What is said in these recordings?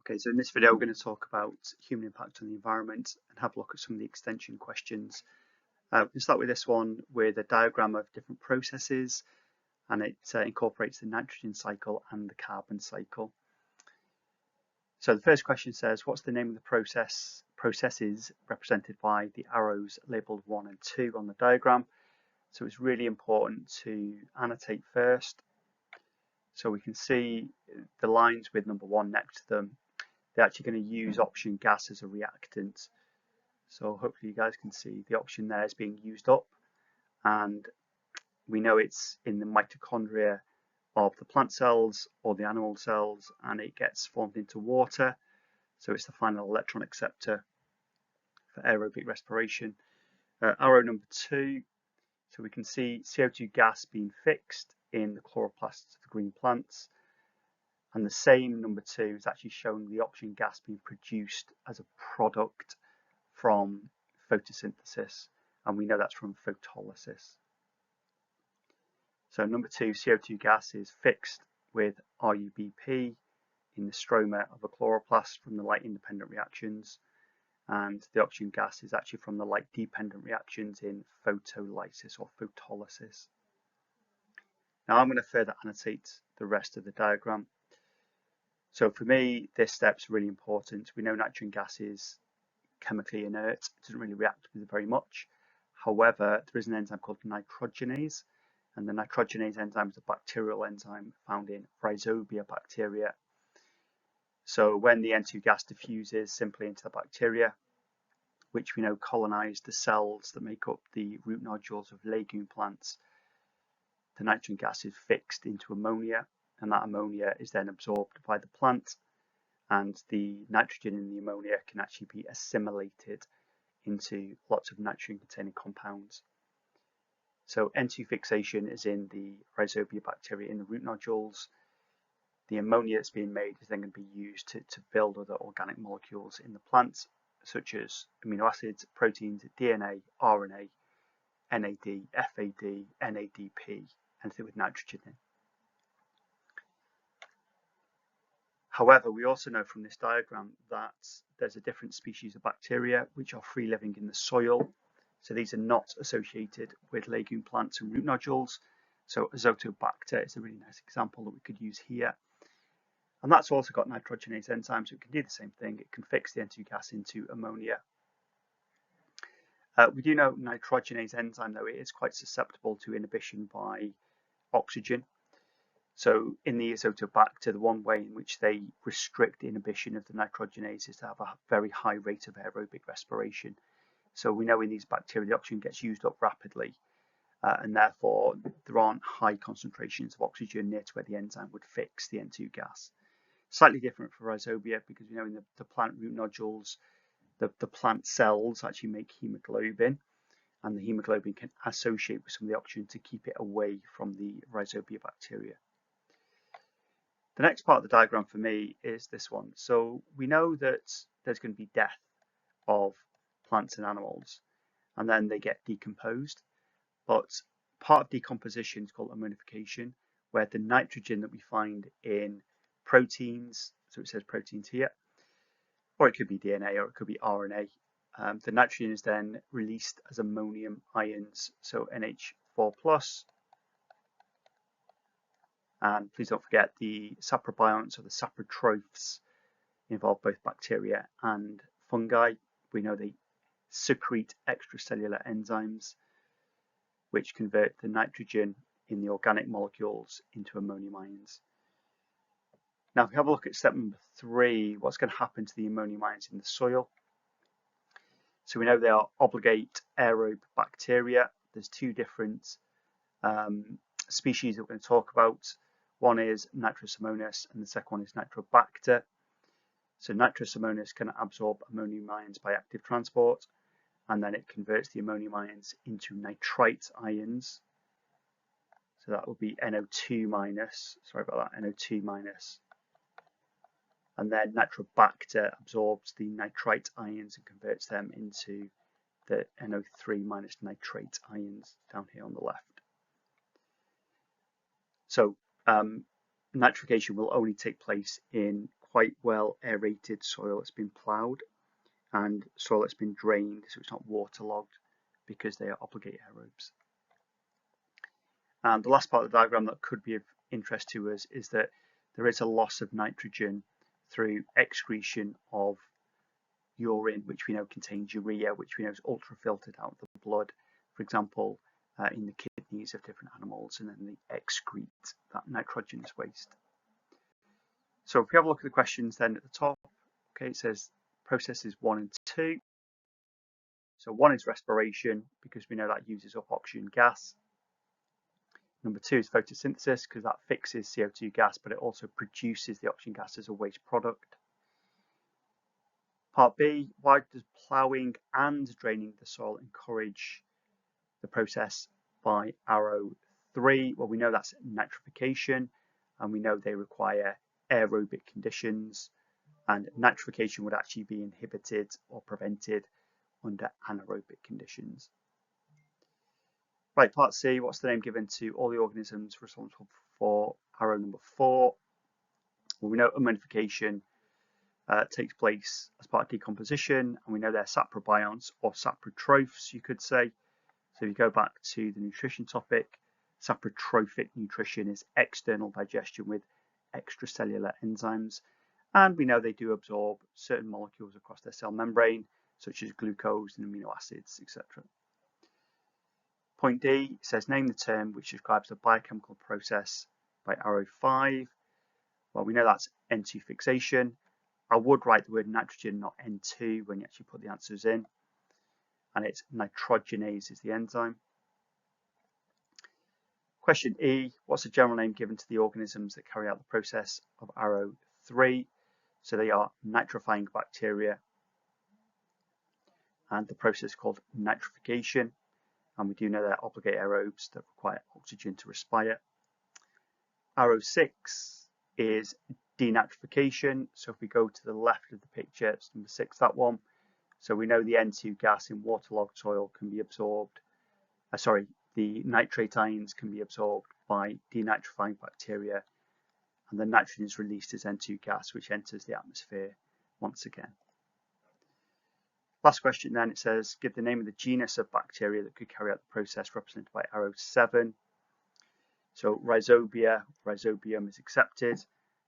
Okay, so in this video we're going to talk about human impact on the environment and have a look at some of the extension questions. We'll start with this one with a diagram of different processes, and it incorporates the nitrogen cycle and the carbon cycle. So the first question says, what's the name of the processes represented by the arrows labelled 1 and 2 on the diagram? So it's really important to annotate first. So we can see the lines with number 1 next to them. They're actually going to use oxygen gas as a reactant. So hopefully you guys can see the oxygen there is being used up, and we know it's in the mitochondria of the plant cells or the animal cells, and it gets formed into water. So it's the final electron acceptor for aerobic respiration. Arrow number 2, so we can see CO2 gas being fixed in the chloroplasts of the green plants. And the same number 2 is actually showing the oxygen gas being produced as a product from photosynthesis, and we know that's from photolysis. So number 2, CO2 gas is fixed with RUBP in the stroma of a chloroplast from the light-independent reactions, and the oxygen gas is actually from the light-dependent reactions in photolysis or photolysis. Now I'm going to further annotate the rest of the diagram. So for me, this step's really important. We know nitrogen gas is chemically inert. It doesn't really react with it very much. However, there is an enzyme called nitrogenase, and the nitrogenase enzyme is a bacterial enzyme found in Rhizobia bacteria. So when the N2 gas diffuses simply into the bacteria, which we know colonize the cells that make up the root nodules of legume plants, the nitrogen gas is fixed into ammonia, and that ammonia is then absorbed by the plant, and the nitrogen in the ammonia can actually be assimilated into lots of nitrogen containing compounds. So N2 fixation is in the Rhizobia bacteria in the root nodules. The ammonia that's being made is then going to be used to build other organic molecules in the plant, such as amino acids, proteins, DNA, RNA, NAD, FAD, NADP, anything with nitrogen in. However, we also know from this diagram that there's a different species of bacteria which are free living in the soil. So these are not associated with legume plants and root nodules. So Azotobacter is a really nice example that we could use here. And that's also got nitrogenase enzymes, so it can do the same thing. It can fix the N2 gas into ammonia. We do know nitrogenase enzyme, though, it is quite susceptible to inhibition by oxygen. So in the Azotobacter, the one way in which they restrict inhibition of the nitrogenase is to have a very high rate of aerobic respiration. So we know in these bacteria the oxygen gets used up rapidly, and therefore there aren't high concentrations of oxygen near to where the enzyme would fix the N2 gas. Slightly different for Rhizobia, because we know in the plant root nodules, the plant cells actually make hemoglobin, and the hemoglobin can associate with some of the oxygen to keep it away from the Rhizobia bacteria. The next part of the diagram for me is this one. So we know that there's going to be death of plants and animals, and then they get decomposed. But part of decomposition is called ammonification, where the nitrogen that we find in proteins, so it says proteins here, or it could be DNA or it could be RNA, the nitrogen is then released as ammonium ions, so NH4+. And please don't forget the saprobionts or the saprotrophs involve both bacteria and fungi. We know they secrete extracellular enzymes which convert the nitrogen in the organic molecules into ammonium ions. Now, if we have a look at step number 3, what's going to happen to the ammonium ions in the soil? So we know they are obligate aerobe bacteria. There's 2 different species that we're going to talk about. One is Nitrosomonas and the second one is Nitrobacter. So Nitrosomonas can absorb ammonium ions by active transport, and then it converts the ammonium ions into nitrite ions. So that will be NO2 minus, sorry about that, NO2 minus. And then Nitrobacter absorbs the nitrite ions and converts them into the NO3 minus nitrate ions down here on the left. So nitrification will only take place in quite well aerated soil that's been ploughed and soil that's been drained so it's not waterlogged because they are obligate aerobes. And the last part of the diagram that could be of interest to us is that there is a loss of nitrogen through excretion of urine, which we know contains urea, which we know is ultrafiltered out of the blood, for example, in the kidneys of different animals, and then they excrete that nitrogenous waste. So if we have a look at the questions then at the top, okay, it says processes 1 and 2. So 1 is respiration, because we know that uses up oxygen gas. Number 2 is photosynthesis, because that fixes CO2 gas, but it also produces the oxygen gas as a waste product. Part B, why does ploughing and draining the soil encourage the process by arrow 3? Well, we know that's nitrification, and we know they require aerobic conditions, and nitrification would actually be inhibited or prevented under anaerobic conditions. Right, part C, what's the name given to all the organisms responsible for arrow number 4? Well, we know ammonification takes place as part of decomposition, and we know they're saprobionts or saprotrophs, you could say. So if you go back to the nutrition topic, saprotrophic nutrition is external digestion with extracellular enzymes, and we know they do absorb certain molecules across their cell membrane, such as glucose and amino acids, etc. Point D says name the term which describes the biochemical process by arrow 5. Well, we know that's N2 fixation. I would write the word nitrogen, not N2, when you actually put the answers in. And it's nitrogenase is the enzyme. Question E, what's the general name given to the organisms that carry out the process of arrow 3? So they are nitrifying bacteria. And the process is called nitrification. And we do know they're obligate aerobes that require oxygen to respire. Arrow 6 is denitrification. So if we go to the left of the picture, it's number 6, that one. So we know the N2 gas in waterlogged soil can be absorbed. The nitrate ions can be absorbed by denitrifying bacteria, and the nitrogen is released as N2 gas, which enters the atmosphere once again. Last question then, it says, give the name of the genus of bacteria that could carry out the process represented by arrow 7. So rhizobium is accepted,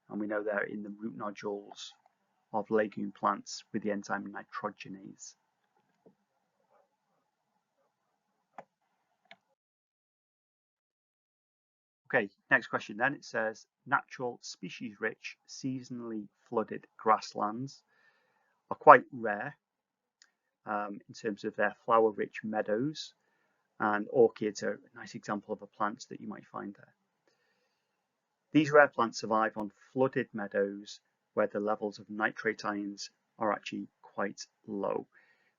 and we know they're in the root nodules of legume plants with the enzyme nitrogenase. Okay, next question then, it says natural species-rich seasonally flooded grasslands are quite rare in terms of their flower-rich meadows, and orchids are a nice example of a plant that you might find there. These rare plants survive on flooded meadows where the levels of nitrate ions are actually quite low.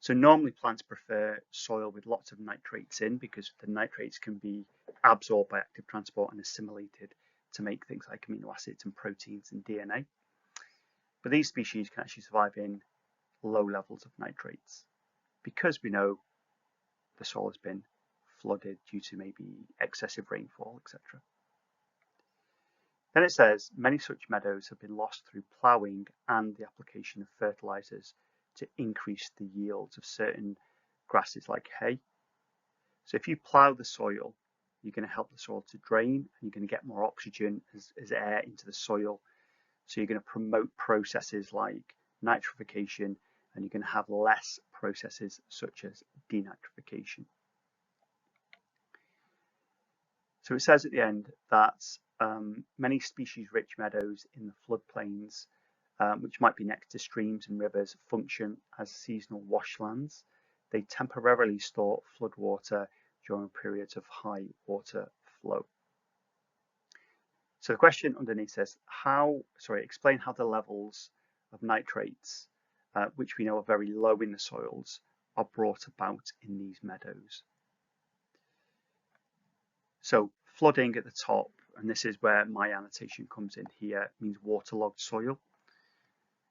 So normally plants prefer soil with lots of nitrates in, because the nitrates can be absorbed by active transport and assimilated to make things like amino acids and proteins and DNA. But these species can actually survive in low levels of nitrates because we know the soil has been flooded due to maybe excessive rainfall, etc. Then it says many such meadows have been lost through ploughing and the application of fertilizers to increase the yields of certain grasses like hay. So if you plough the soil, you're going to help the soil to drain, and you're going to get more oxygen as air into the soil. So you're going to promote processes like nitrification, and you're going to have less processes such as denitrification. So it says at the end that many species-rich meadows in the floodplains, which might be next to streams and rivers, function as seasonal washlands. They temporarily store floodwater during periods of high water flow. So the question underneath says, explain how the levels of nitrates, which we know are very low in the soils, are brought about in these meadows. So flooding at the top, and this is where my annotation comes in here, means waterlogged soil.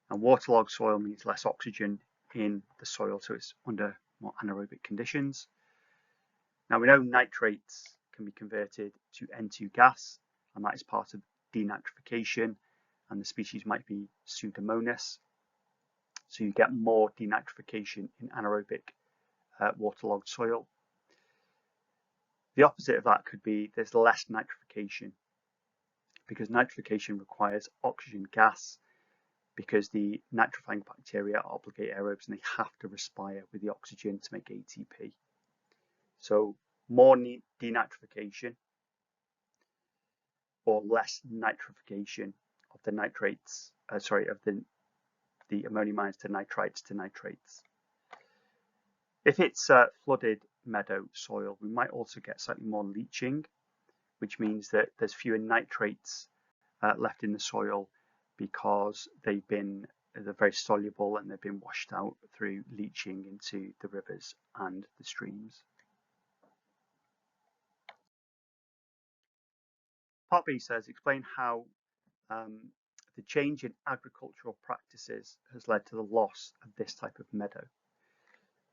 And waterlogged soil means less oxygen in the soil, so it's under more anaerobic conditions. Now we know nitrates can be converted to N2 gas, and that is part of denitrification, and the species might be Pseudomonas. So you get more denitrification in anaerobic waterlogged soil. The opposite of that could be there's less nitrification, because nitrification requires oxygen gas, because the nitrifying bacteria are obligate aerobes and they have to respire with the oxygen to make ATP. So more denitrification or less nitrification of the nitrates, of the ammonium ions to nitrites to nitrates. If it's flooded meadow soil, we might also get slightly more leaching, which means that there's fewer nitrates left in the soil because they're very soluble and they've been washed out through leaching into the rivers and the streams. Part B says, explain how the change in agricultural practices has led to the loss of this type of meadow.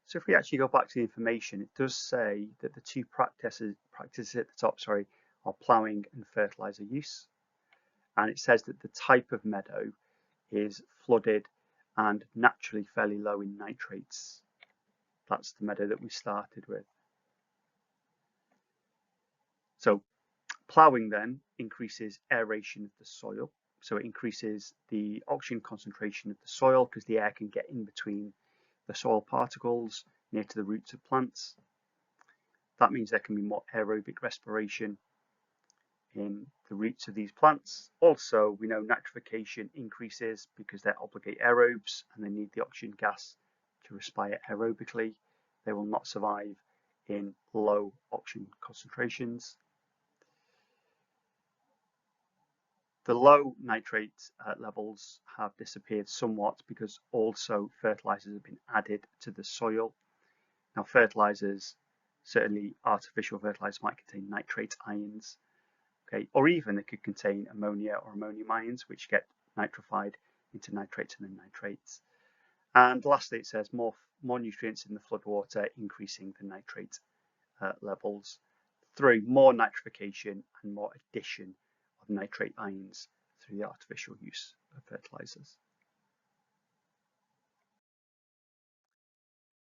So if we actually go back to the information, it does say that the two practices at the top, are ploughing and fertilizer use. And it says that the type of meadow is flooded and naturally fairly low in nitrates. That's the meadow that we started with. So ploughing then increases aeration of the soil. So it increases the oxygen concentration of the soil because the air can get in between the soil particles near to the roots of plants. That means there can be more aerobic respiration in the roots of these plants. Also, we know nitrification increases because they're obligate aerobes and they need the oxygen gas to respire aerobically. They will not survive in low oxygen concentrations. The low nitrate levels have disappeared somewhat because also fertilizers have been added to the soil. Now, fertilizers, certainly artificial fertilizers, might contain nitrate ions, okay, or even they could contain ammonia or ammonium ions, which get nitrified into nitrates and then nitrates. And lastly, it says more nutrients in the floodwater, increasing the nitrate levels through more nitrification and more addition of nitrate ions through the artificial use of fertilizers.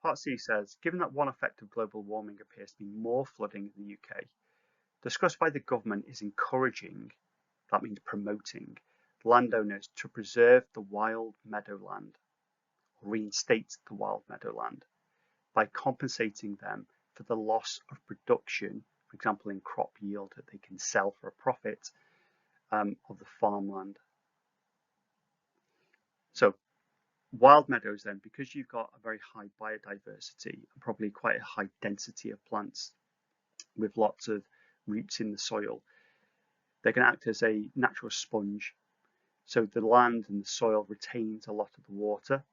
Part C says, given that one effect of global warming appears to be more flooding in the UK, discussed by the government is encouraging, that means promoting, landowners to preserve the wild meadowland, or reinstate the wild meadowland, by compensating them for the loss of production, for example in crop yield that they can sell for a profit, of the farmland. So wild meadows then, because you've got a very high biodiversity and probably quite a high density of plants with lots of roots in the soil, they can act as a natural sponge. So the land and the soil retains a lot of the water.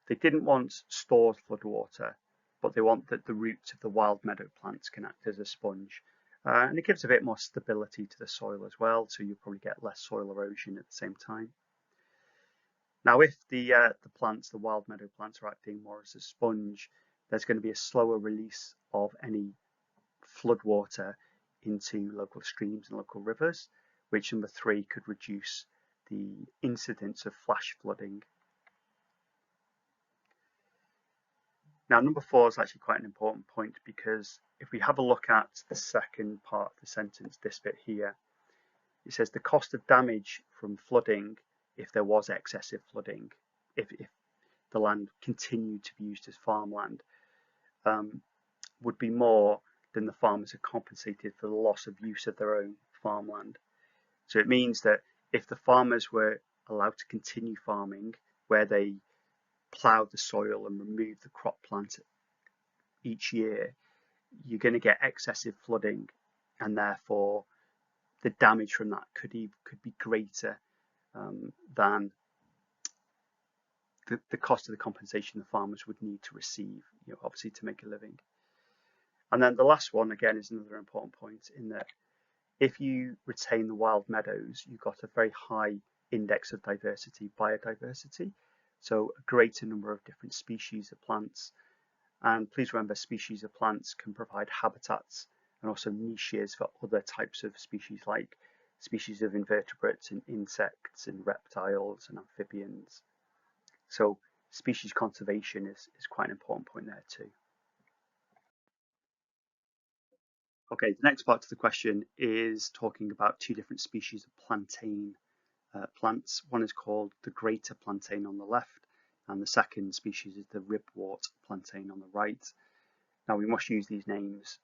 They didn't want stored flood water, but they want that the roots of the wild meadow plants can act as a sponge. And it gives a bit more stability to the soil as well, so you'll probably get less soil erosion at the same time. Now, if the plants, the wild meadow plants, are acting more as a sponge, there's going to be a slower release of any flood water into local streams and local rivers, which, number 3, could reduce the incidence of flash flooding. Now, number 4 is actually quite an important point, because if we have a look at the second part of the sentence, this bit here, it says the cost of damage from flooding, if there was excessive flooding, if the land continued to be used as farmland, would be more than the farmers are compensated for the loss of use of their own farmland. So it means that if the farmers were allowed to continue farming, where they ploughed the soil and removed the crop plant each year, you're going to get excessive flooding, and therefore the damage from that could be greater than the cost of the compensation the farmers would need to receive, obviously to make a living. And then the last one, again, is another important point, in that if you retain the wild meadows, you've got a very high index of diversity, biodiversity, so a greater number of different species of plants. And please remember, species of plants can provide habitats and also niches for other types of species like species of invertebrates and insects and reptiles and amphibians. So species conservation is quite an important point there too. Okay, the next part of the question is talking about two different species of plantain plants. One is called the greater plantain on the left, and the second species is the ribwort plantain on the right. Now we must use these names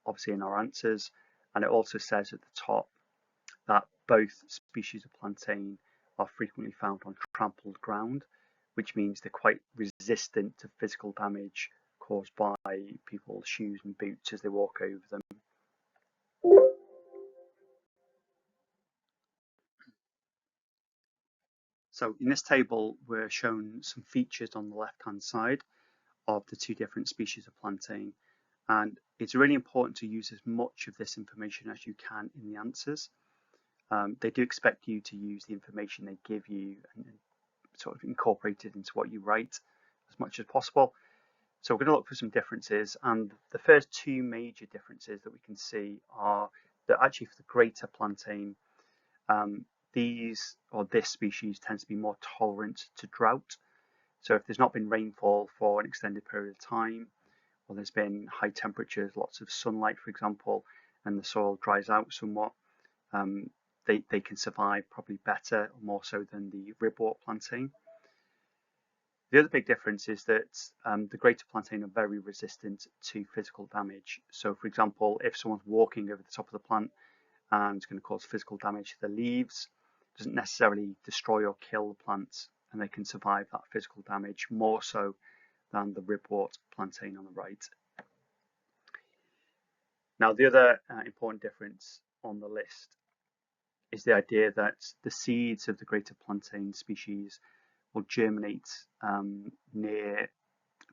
obviously in our answers, and it also says at the top that both species of plantain are frequently found on trampled ground, which means they're quite resistant to physical damage caused by people's shoes and boots as they walk over them. So in this table, we're shown some features on the left-hand side of the two different species of plantain. And it's really important to use as much of this information as you can in the answers. They do expect you to use the information they give you and sort of incorporate it into what you write as much as possible. So we're going to look for some differences, and the first two major differences that we can see are that actually for the greater plantain, this species tends to be more tolerant to drought. So if there's not been rainfall for an extended period of time, or there's been high temperatures, lots of sunlight, for example, and the soil dries out somewhat, they can survive probably better, more so than the ribwort plantain. The other big difference is that the greater plantain are very resistant to physical damage. So for example, if someone's walking over the top of the plant and it's going to cause physical damage to the leaves, it doesn't necessarily destroy or kill the plants, and they can survive that physical damage more so than the ribwort plantain on the right. Now the other important difference on the list is the idea that the seeds of the greater plantain species will germinate near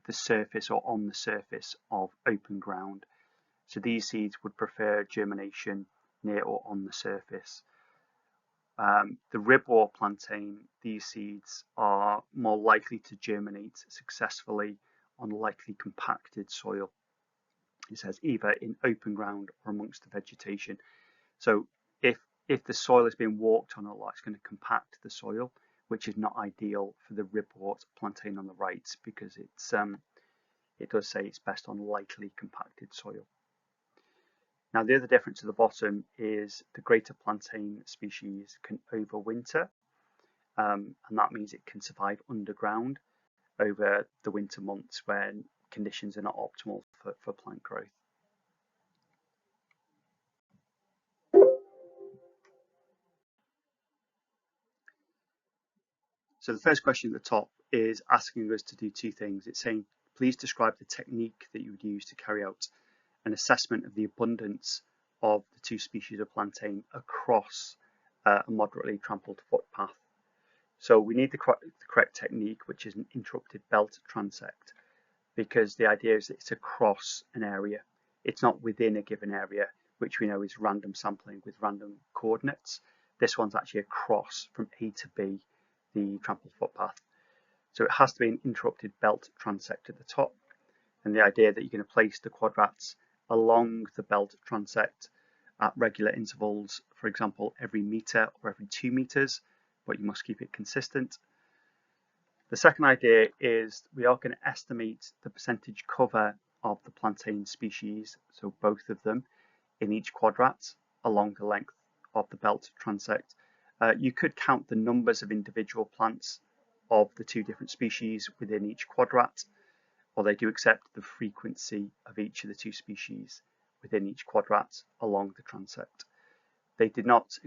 the surface or on the surface of open ground. So these seeds would prefer germination near or on the surface. The ribwort plantain, these seeds are more likely to germinate successfully on lightly compacted soil. It says either in open ground or amongst the vegetation. So if the soil has been walked on a lot, it's going to compact the soil, which is not ideal for the ribwort plantain on the right, because it does say it's best on lightly compacted soil. Now the other difference at the bottom is the greater plantain species can overwinter, and that means it can survive underground over the winter months when conditions are not optimal for plant growth. So the first question at the top is asking us to do two things. It's saying, please describe the technique that you would use to carry out an assessment of the abundance of the two species of plantain across a moderately trampled footpath. So we need the correct technique, which is an interrupted belt transect, because the idea is that it's across an area. It's not within a given area, which we know is random sampling with random coordinates. This one's actually across from A to B, the trampled footpath. So it has to be an interrupted belt transect at the top, and the idea that you're going to place the quadrats along the belt transect at regular intervals, for example, every meter or every 2 meters, but you must keep it consistent. The second idea is we are going to estimate the percentage cover of the plantain species, so both of them, in each quadrat along the length of the belt transect. You could count the numbers of individual plants of the two different species within each quadrat, or they do accept the frequency of each of the two species within each quadrat along the transect. They did not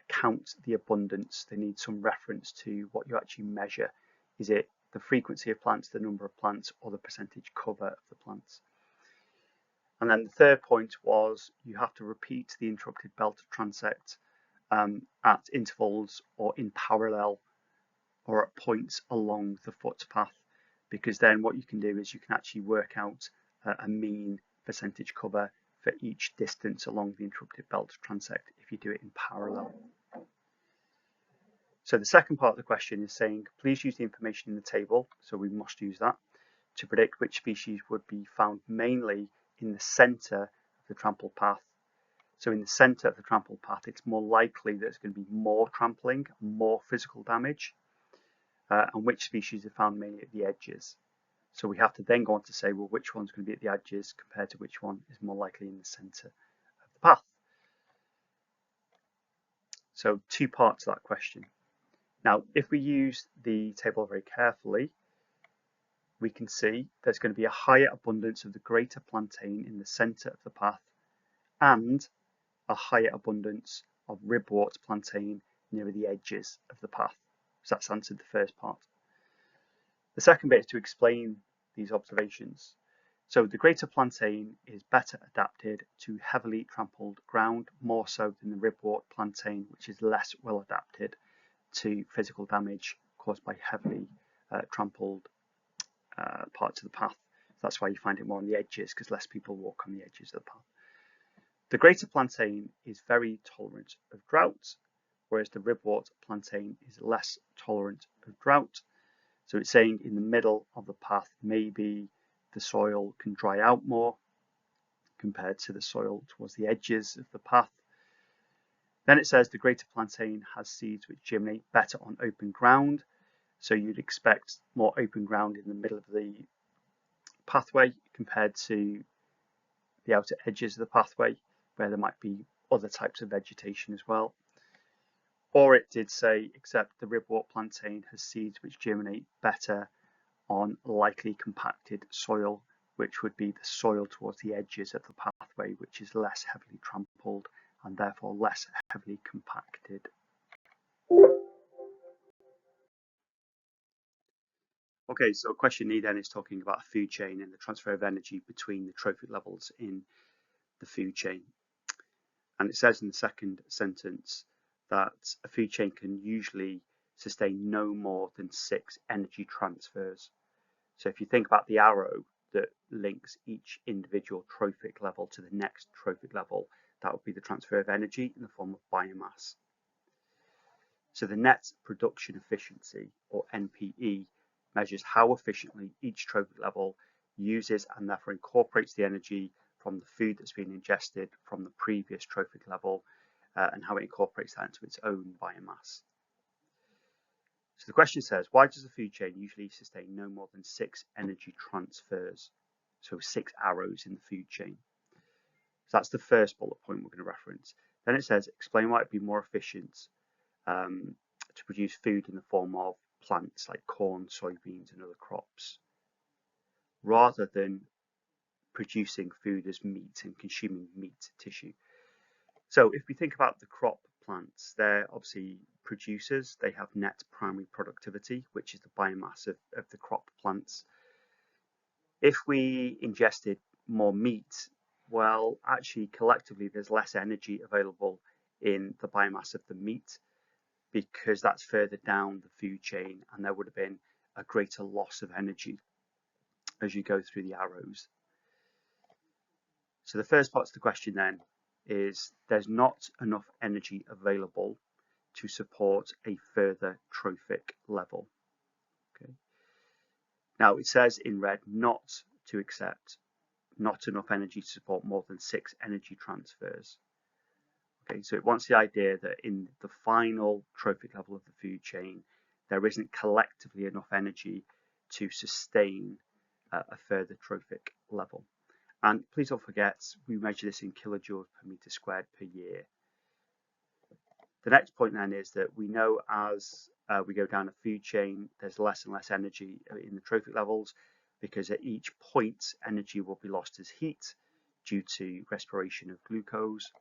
count the abundance. They need some reference to what you actually measure. Is it the frequency of plants, the number of plants, or the percentage cover of the plants? And then the third point was you have to repeat the interrupted belt transect at intervals or in parallel or at points along the footpath, because then what you can do is you can actually work out a mean percentage cover for each distance along the interrupted belt transect if you do it in parallel. So the second part of the question is saying, please use the information in the table, so we must use that, to predict which species would be found mainly in the centre of the trampled path. So in the center of the trampled path, it's more likely that there's going to be more trampling, more physical damage, and which species are found mainly at the edges. So we have to then go on to say, well, which one's going to be at the edges compared to which one is more likely in the center of the path. So 2 parts to that question. Now, if we use the table very carefully, we can see there's going to be a higher abundance of the greater plantain in the center of the path and a higher abundance of ribwort plantain near the edges of the path. So that's answered the first part. The second bit is to explain these observations. So the greater plantain is better adapted to heavily trampled ground, more so than the ribwort plantain, which is less well adapted to physical damage caused by heavily trampled parts of the path. That's why you find it more on the edges, because less people walk on the edges of the path. The greater plantain is very tolerant of drought, whereas the ribwort plantain is less tolerant of drought. So it's saying in the middle of the path, maybe the soil can dry out more compared to the soil towards the edges of the path. Then it says the greater plantain has seeds which germinate better on open ground. So you'd expect more open ground in the middle of the pathway compared to the outer edges of the pathway, where there might be other types of vegetation as well. Or it did say, except the ribwort plantain has seeds which germinate better on lightly compacted soil, which would be the soil towards the edges of the pathway, which is less heavily trampled and therefore less heavily compacted. Okay, so question E then is talking about a food chain and the transfer of energy between the trophic levels in the food chain. And it says in the second sentence that a food chain can usually sustain no more than 6 energy transfers. So if you think about the arrow that links each individual trophic level to the next trophic level, that would be the transfer of energy in the form of biomass. So the net production efficiency, or NPE, measures how efficiently each trophic level uses and therefore incorporates the energy from the food that's been ingested from the previous trophic level and how it incorporates that into its own biomass. So the question says, why does the food chain usually sustain no more than 6 energy transfers? So 6 arrows in the food chain. So that's the first bullet point we're going to reference. Then it says, explain why it'd be more efficient to produce food in the form of plants like corn, soybeans, and other crops, rather than producing food as meat and consuming meat tissue. So if we think about the crop plants, they're obviously producers. They have net primary productivity, which is the biomass of the crop plants. If we ingested more meat, well, actually collectively there's less energy available in the biomass of the meat because that's further down the food chain, and there would have been a greater loss of energy as you go through the arrows. So the first part of the question then is there's not enough energy available to support a further trophic level. Okay. Now it says in red not to accept not enough energy to support more than 6 energy transfers. Okay, so it wants the idea that in the final trophic level of the food chain, there isn't collectively enough energy to sustain a further trophic level. And please don't forget, we measure this in kilojoules per meter squared per year. The next point then is that we know as we go down a food chain, there's less and less energy in the trophic levels, because at each point, energy will be lost as heat due to respiration of glucose.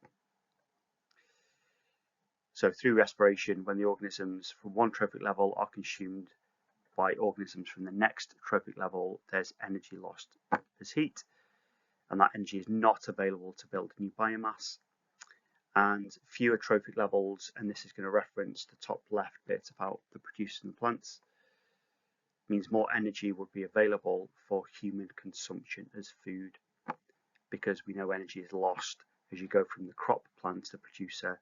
So through respiration, when the organisms from one trophic level are consumed by organisms from the next trophic level, there's energy lost as heat, and that energy is not available to build new biomass. And fewer trophic levels, and this is going to reference the top left bit about the producers and the plants, means more energy would be available for human consumption as food, because we know energy is lost as you go from the crop plant, the producer,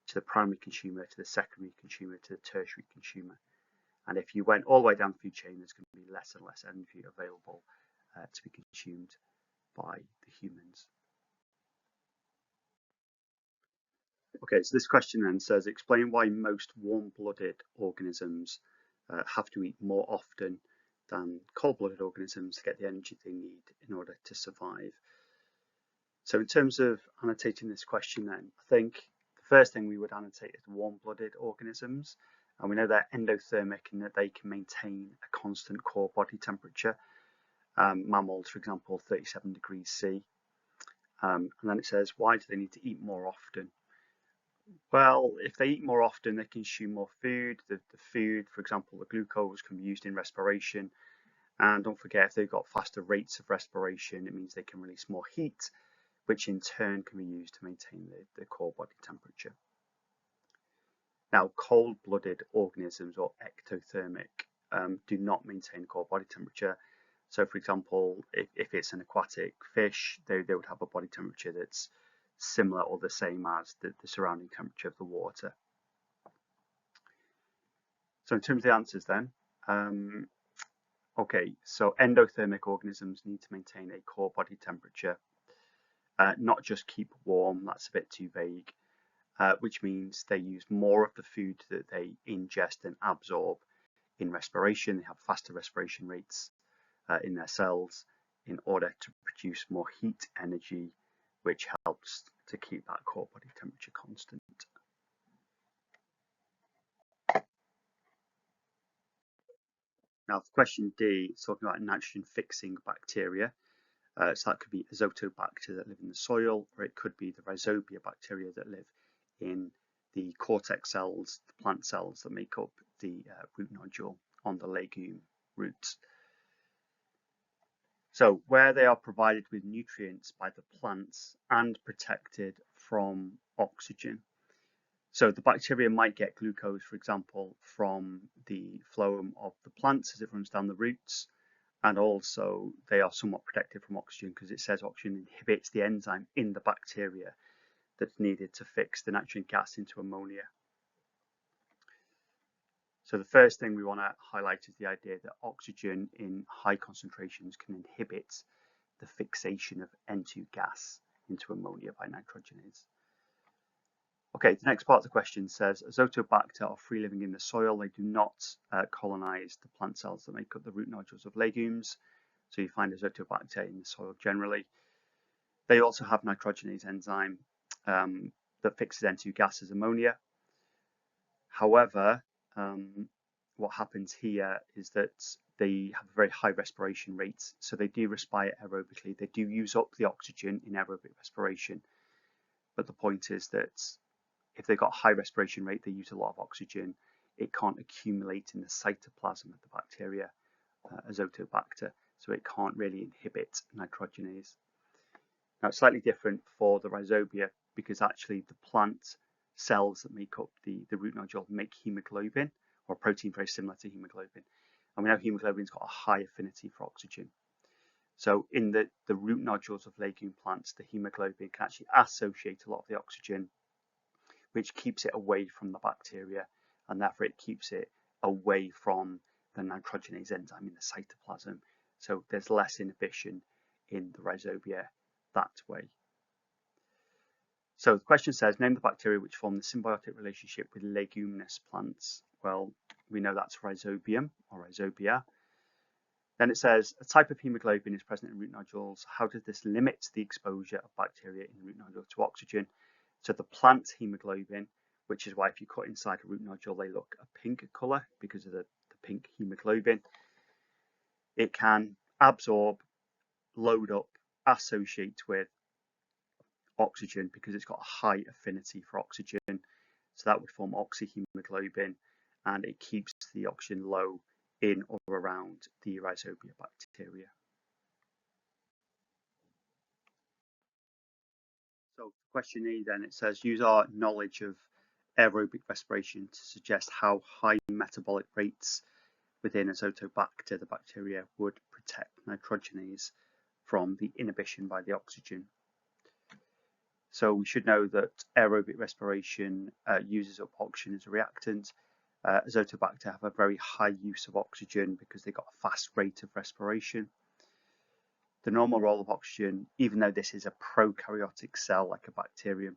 to the primary consumer, to the secondary consumer, to the tertiary consumer. And if you went all the way down the food chain, there's going to be less and less energy available to be consumed by the humans. Okay, so this question then says, explain why most warm-blooded organisms have to eat more often than cold-blooded organisms to get the energy they need in order to survive. So in terms of annotating this question then, I think the first thing we would annotate is warm-blooded organisms. And we know they're endothermic in that they can maintain a constant core body temperature. Mammals, for example, 37 degrees C. And then it says, why do they need to eat more often? Well, if they eat more often, they consume more food. The food, for example, the glucose can be used in respiration. And don't forget, if they've got faster rates of respiration, it means they can release more heat, which in turn can be used to maintain the core body temperature. Now, cold-blooded organisms or ectothermic do not maintain core body temperature. So, for example, if it's an aquatic fish, they would have a body temperature that's similar or the same as the surrounding temperature of the water. So in terms of the answers then, okay, so endothermic organisms need to maintain a core body temperature, not just keep warm, that's a bit too vague, which means they use more of the food that they ingest and absorb in respiration. They have faster respiration rates in their cells in order to produce more heat energy, which helps to keep that core body temperature constant. Now, for question D, it's talking about nitrogen fixing bacteria. So that could be azotobacter that live in the soil, or it could be the rhizobia bacteria that live in the cortex cells, the plant cells that make up the root nodule on the legume roots. So where they are provided with nutrients by the plants and protected from oxygen. So the bacteria might get glucose, for example, from the phloem of the plants as it runs down the roots. And also they are somewhat protected from oxygen because it says oxygen inhibits the enzyme in the bacteria that's needed to fix the nitrogen gas into ammonia. So the first thing we want to highlight is the idea that oxygen in high concentrations can inhibit the fixation of N2 gas into ammonia by nitrogenase. Okay, the next part of the question says, azotobacter are free living in the soil. They do not colonize the plant cells that make up the root nodules of legumes. So you find azotobacter in the soil generally. They also have nitrogenase enzyme that fixes N2 gas as ammonia. However, what happens here is that they have a very high respiration rates. So they do respire aerobically. They do use up the oxygen in aerobic respiration. But the point is that if they've got a high respiration rate, they use a lot of oxygen. It can't accumulate in the cytoplasm of the bacteria, azotobacter, so it can't really inhibit nitrogenase. Now, it's slightly different for the rhizobia because actually the plant cells that make up the root nodule make hemoglobin, or a protein very similar to hemoglobin. And we know hemoglobin's got a high affinity for oxygen. So in the root nodules of legume plants, the hemoglobin can actually associate a lot of the oxygen, which keeps it away from the bacteria, and therefore it keeps it away from the nitrogenase enzyme in the cytoplasm. So there's less inhibition in the rhizobia that way. So the question says, name the bacteria which form the symbiotic relationship with leguminous plants. Well, we know that's rhizobium or rhizobia. Then it says, a type of hemoglobin is present in root nodules. How does this limit the exposure of bacteria in root nodules to oxygen? So the plant hemoglobin, which is why if you cut inside a root nodule, they look a pink colour because of the pink hemoglobin. It can absorb, load up, associate with oxygen because it's got a high affinity for oxygen. So that would form oxyhemoglobin, and it keeps the oxygen low in or around the rhizobia bacteria. So question E then, it says, use our knowledge of aerobic respiration to suggest how high metabolic rates within azotobacter, the bacteria, would protect nitrogenase from the inhibition by the oxygen. So we should know that aerobic respiration uses up oxygen as a reactant. Azotobacter have a very high use of oxygen because they've got a fast rate of respiration. The normal role of oxygen, even though this is a prokaryotic cell like a bacterium,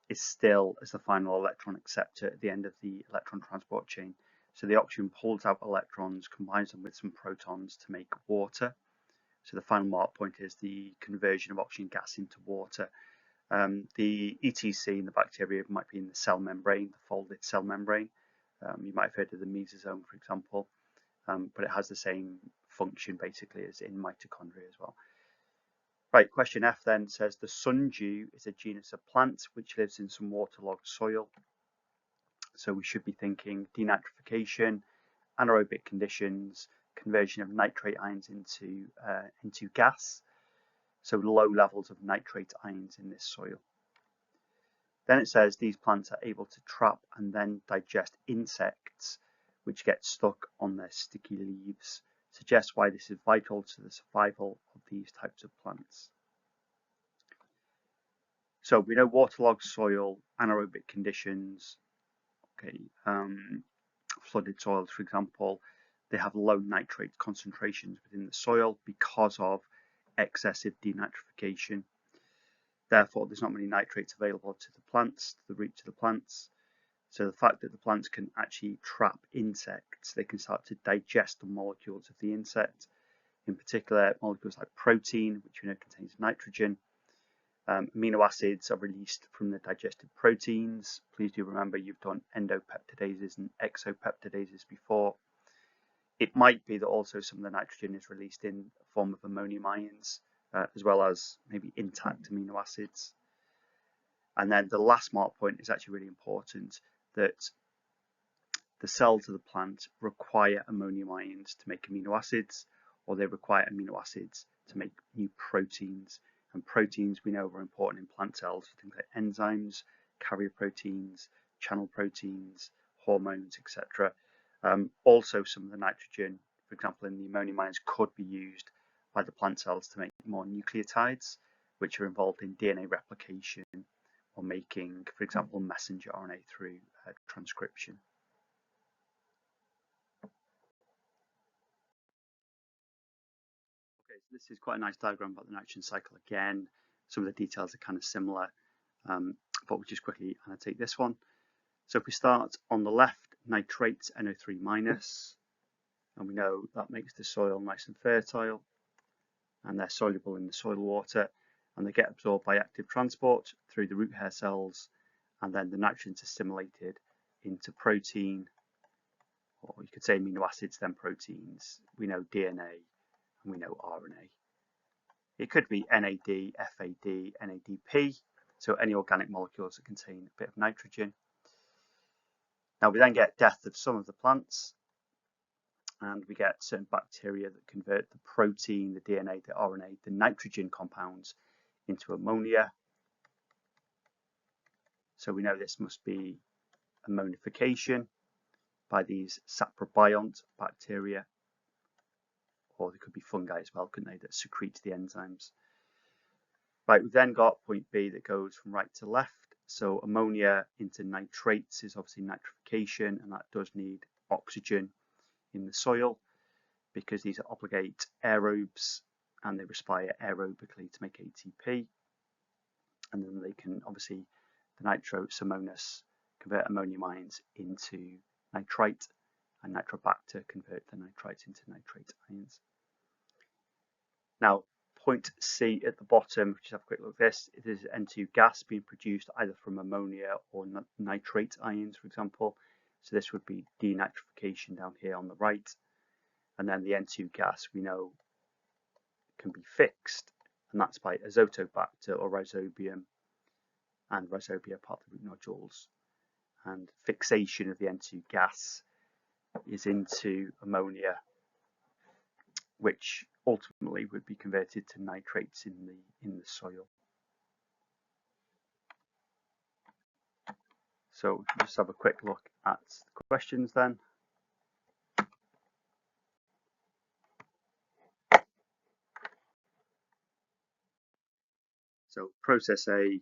is still as the final electron acceptor at the end of the electron transport chain. So the oxygen pulls out electrons, combines them with some protons to make water. So the final mark point is the conversion of oxygen gas into water. The ETC in the bacteria might be in the cell membrane, the folded cell membrane. You might have heard of the mesosome, for example, but it has the same function basically as in mitochondria as well. Right, question F then says the sundew is a genus of plants which lives in some waterlogged soil. So we should be thinking denitrification, anaerobic conditions, conversion of nitrate ions into gas. So low levels of nitrate ions in this soil. Then it says these plants are able to trap and then digest insects which get stuck on their sticky leaves. Suggests why this is vital to the survival of these types of plants. So we know waterlogged soil, anaerobic conditions, okay, flooded soils, for example, they have low nitrate concentrations within the soil because of excessive denitrification. Therefore, there's not many nitrates available to the plants, to the roots of the plants. So the fact that the plants can actually trap insects, they can start to digest the molecules of the insect, in particular molecules like protein, which we know contains nitrogen. Amino acids are released from the digested proteins. Please do remember you've done endopeptidases and exopeptidases before. It might be that also some of the nitrogen is released in the form of ammonium ions, as well as maybe intact amino acids. And then the last mark point is actually really important, that the cells of the plant require ammonium ions to make amino acids, or they require amino acids to make new proteins. And proteins we know are important in plant cells, things like enzymes, carrier proteins, channel proteins, hormones, etc. Also, some of the nitrogen, for example, in the ammonium ions, could be used by the plant cells to make more nucleotides, which are involved in DNA replication or making, for example, messenger RNA through transcription. Okay, so this is quite a nice diagram about the nitrogen cycle again. Some of the details are kind of similar, but we'll just quickly annotate this one. So if we start on the left, nitrates, NO3-, and we know that makes the soil nice and fertile, and they're soluble in the soil water, and they get absorbed by active transport through the root hair cells, and then the nitrogen is assimilated into protein, or you could say amino acids, then proteins. We know DNA, and we know RNA. It could be NAD, FAD, NADP, so any organic molecules that contain a bit of nitrogen. Now we then get death of some of the plants, and we get certain bacteria that convert the protein, the DNA, the RNA, the nitrogen compounds into ammonia. So we know this must be ammonification by these saprobiont bacteria, or there could be fungi as well, couldn't they, that secrete the enzymes. Right, we've then got point B that goes from right to left. So ammonia into nitrates is obviously nitrification, and that does need oxygen in the soil because these are obligate aerobes and they respire aerobically to make ATP. And then they can obviously, the nitrosomonas convert ammonium ions into nitrite, and nitrobacter convert the nitrites into nitrate ions. Now, point C at the bottom, just have a quick look at this. It is N2 gas being produced either from ammonia or nitrate ions, for example. So this would be denitrification down here on the right. And then the N2 gas we know can be fixed, and that's by azotobacter or rhizobium, and rhizobia part of the root nodules. And fixation of the N2 gas is into ammonia, which ultimately would be converted to nitrates in the soil. So just have a quick look at the questions then. So process A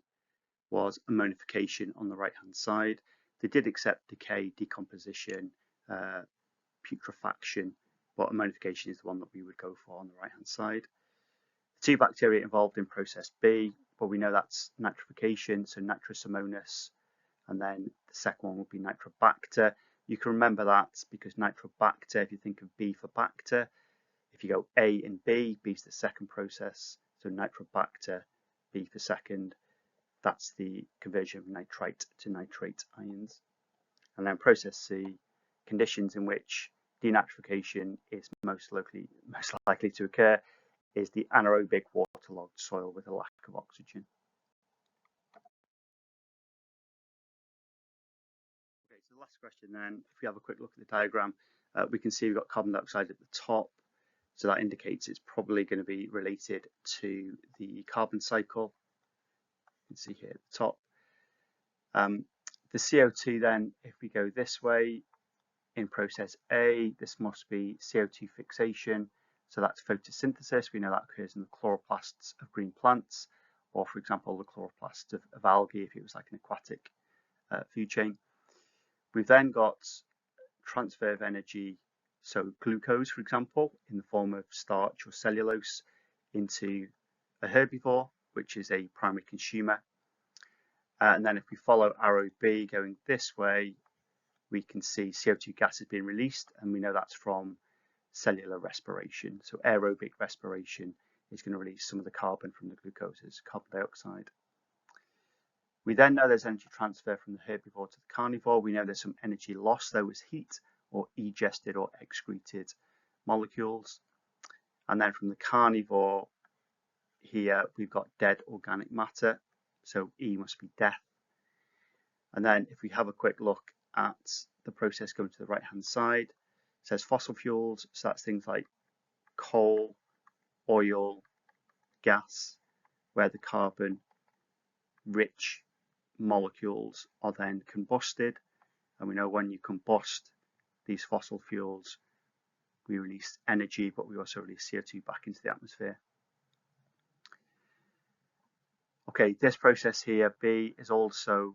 was ammonification on the right hand side. They did accept decay, decomposition, putrefaction, but ammonification is the one that we would go for on the right hand side. The two bacteria involved in process B but we know that's nitrification, so nitrosomonas, and then the second one would be nitrobacter. You can remember that because nitrobacter, if you think of B for bacter, if you go A and B, B is the second process, so nitrobacter, B for second, that's the conversion of nitrite to nitrate ions. And then process C, conditions in which denitrification is most likely to occur, is the anaerobic waterlogged soil with a lack of oxygen. Okay, so the last question then, if we have a quick look at the diagram, we can see we've got carbon dioxide at the top. So that indicates it's probably going to be related to the carbon cycle. You can see here at the top. The CO2 then, if we go this way, in process A, this must be CO2 fixation. So that's photosynthesis. We know that occurs in the chloroplasts of green plants, or for example, the chloroplasts of algae if it was like an aquatic food chain. We've then got transfer of energy, so glucose, for example, in the form of starch or cellulose into a herbivore, which is a primary consumer. And then if we follow arrow B going this way, we can see CO2 gas is being released, and we know that's from cellular respiration. So aerobic respiration is going to release some of the carbon from the glucose as carbon dioxide. We then know there's energy transfer from the herbivore to the carnivore. We know there's some energy loss though as heat or egested or excreted molecules. And then from the carnivore here, we've got dead organic matter. So E must be death. And then if we have a quick look at the process going to the right hand side, it says fossil fuels. So that's things like coal, oil, gas, where the carbon rich molecules are then combusted. And we know when you combust these fossil fuels, we release energy, but we also release CO2 back into the atmosphere. Okay, this process here, B, is also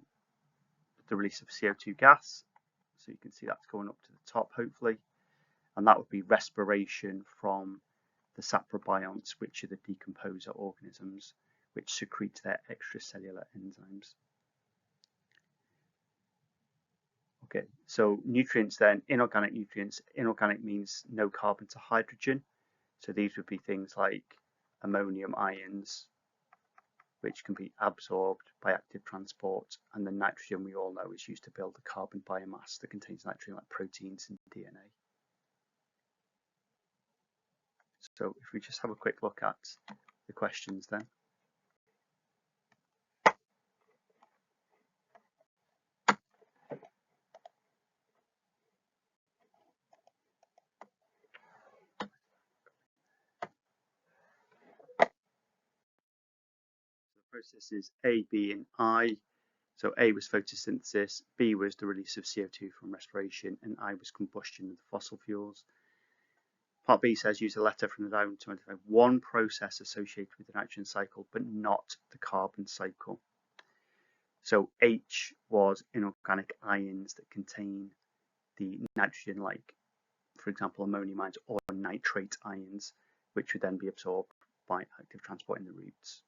the release of CO2 gas. So you can see that's going up to the top, hopefully. And that would be respiration from the saprobionts, which are the decomposer organisms, which secrete their extracellular enzymes. Okay, so nutrients then, inorganic nutrients. Inorganic means no carbon to hydrogen. So these would be things like ammonium ions, which can be absorbed by active transport, and the nitrogen we all know is used to build the carbon biomass that contains nitrogen like proteins and DNA. So if we just have a quick look at the questions then. The processes A, B and I. So A was photosynthesis, B was the release of CO2 from respiration, and I was combustion of the fossil fuels. Part B says use a letter from the diagram to identify one process associated with the nitrogen cycle, but not the carbon cycle. So H was inorganic ions that contain the nitrogen, like, for example, ammonium ions or nitrate ions, which would then be absorbed by active transport in the roots.